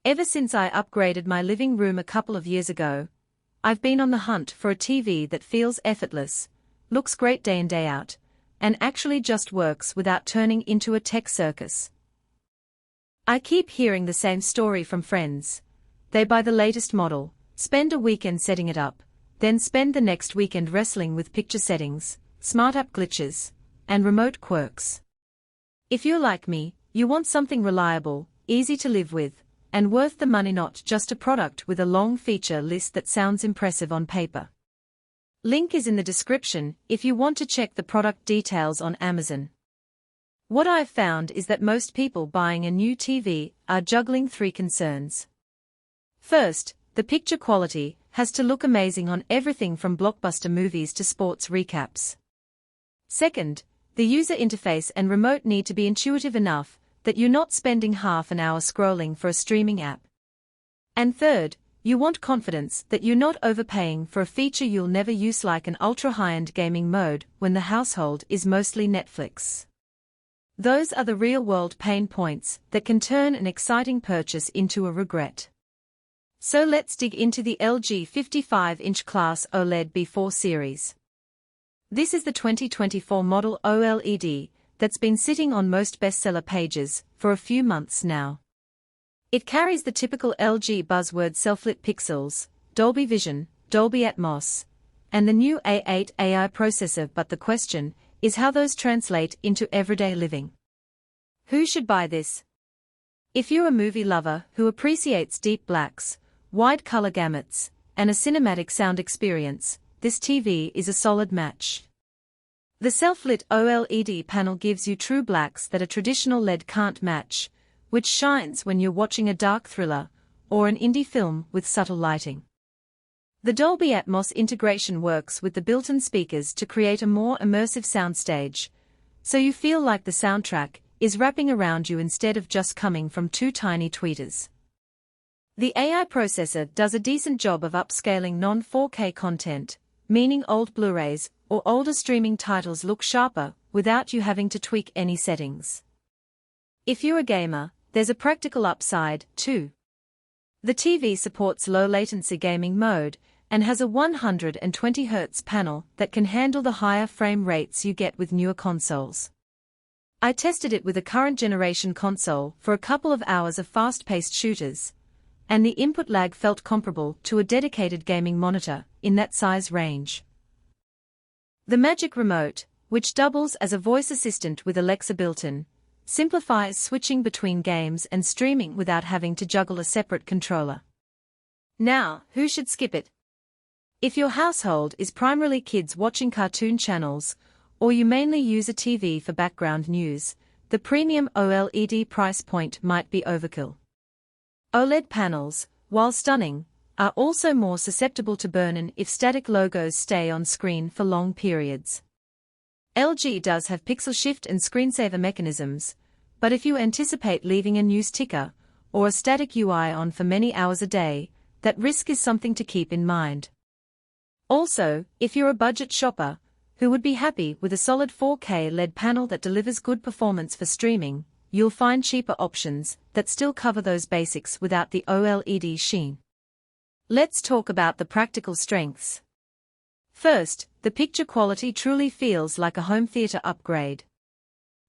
Ever since I upgraded my living room a couple of years ago, I've been on the hunt for a TV that feels effortless, looks great day in day out, and actually just works without turning into a tech circus. I keep hearing the same story from friends. They buy the latest model, spend a weekend setting it up, then spend the next weekend wrestling with picture settings, smart app glitches, and remote quirks. If you're like me, you want something reliable, easy to live with, and worth the money, not just a product with a long feature list that sounds impressive on paper. Link is in the description if you want to check the product details on Amazon. What I've found is that most people buying a new TV are juggling three concerns. First, the picture quality has to look amazing on everything from blockbuster movies to sports recaps. Second, the user interface and remote need to be intuitive enough that you're not spending half an hour scrolling for a streaming app. And third, you want confidence that you're not overpaying for a feature you'll never use, like an ultra-high-end gaming mode when the household is mostly Netflix. Those are the real-world pain points that can turn an exciting purchase into a regret. So let's dig into the LG 55-inch class OLED B4 series. This is the 2024 model OLED that's been sitting on most bestseller pages for a few months now. It carries the typical LG buzzword self-lit pixels, Dolby Vision, Dolby Atmos, and the new A8 AI processor, but the question is how those translate into everyday living. Who should buy this? If you're a movie lover who appreciates deep blacks, wide color gamuts, and a cinematic sound experience, this TV is a solid match. The self-lit OLED panel gives you true blacks that a traditional LED can't match, which shines when you're watching a dark thriller or an indie film with subtle lighting. The Dolby Atmos integration works with the built-in speakers to create a more immersive soundstage, so you feel like the soundtrack is wrapping around you instead of just coming from two tiny tweeters. The AI processor does a decent job of upscaling non-4K content, meaning old Blu-rays or older streaming titles look sharper without you having to tweak any settings. If you're a gamer, there's a practical upside, too. The TV supports low-latency gaming mode and has a 120Hz panel that can handle the higher frame rates you get with newer consoles. I tested it with a current generation console for a couple of hours of fast-paced shooters, and the input lag felt comparable to a dedicated gaming monitor in that size range. The Magic Remote, which doubles as a voice assistant with Alexa built-in, simplifies switching between games and streaming without having to juggle a separate controller. Now, who should skip it? If your household is primarily kids watching cartoon channels, or you mainly use a TV for background news, the premium OLED price point might be overkill. OLED panels, while stunning, are also more susceptible to burn-in if static logos stay on screen for long periods. LG does have pixel shift and screensaver mechanisms, but if you anticipate leaving a news ticker or a static UI on for many hours a day, that risk is something to keep in mind. Also, if you're a budget shopper who would be happy with a solid 4K LED panel that delivers good performance for streaming, you'll find cheaper options that still cover those basics without the OLED sheen. Let's talk about the practical strengths. First, the picture quality truly feels like a home theater upgrade.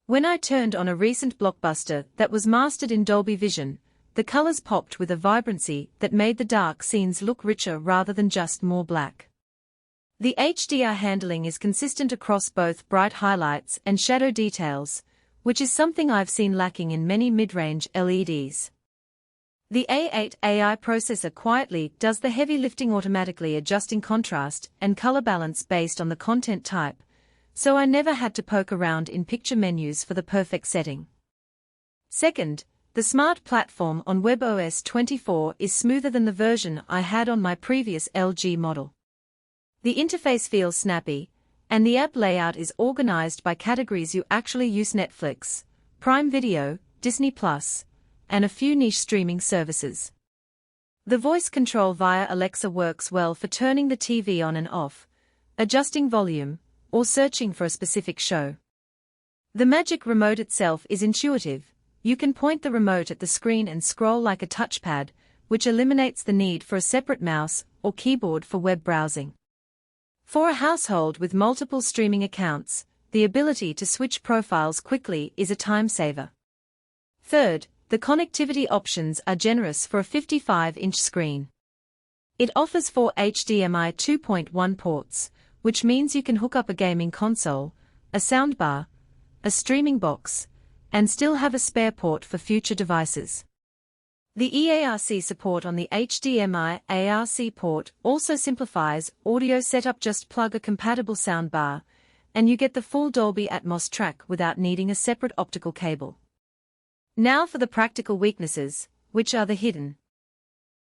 When I turned on a recent blockbuster that was mastered in Dolby Vision, the colors popped with a vibrancy that made the dark scenes look richer rather than just more black. The HDR handling is consistent across both bright highlights and shadow details, which is something I've seen lacking in many mid-range LEDs. The A8 AI processor quietly does the heavy lifting, automatically adjusting contrast and color balance based on the content type, so I never had to poke around in picture menus for the perfect setting. Second, the smart platform on WebOS 24 is smoother than the version I had on my previous LG model. The interface feels snappy, and the app layout is organized by categories you actually use: Netflix, Prime Video, Disney Plus, and a few niche streaming services. The voice control via Alexa works well for turning the TV on and off, adjusting volume, or searching for a specific show. The Magic Remote itself is intuitive, You can point the remote at the screen and scroll like a touchpad, which eliminates the need for a separate mouse or keyboard for web browsing. For a household with multiple streaming accounts, the ability to switch profiles quickly is a time saver. Third, the connectivity options are generous for a 55-inch screen. It offers 4 HDMI 2.1 ports, which means you can hook up a gaming console, a soundbar, a streaming box, and still have a spare port for future devices. The eARC support on the HDMI ARC port also simplifies audio setup. Just plug a compatible soundbar, and you get the full Dolby Atmos track without needing a separate optical cable. Now for the practical weaknesses, which are the hidden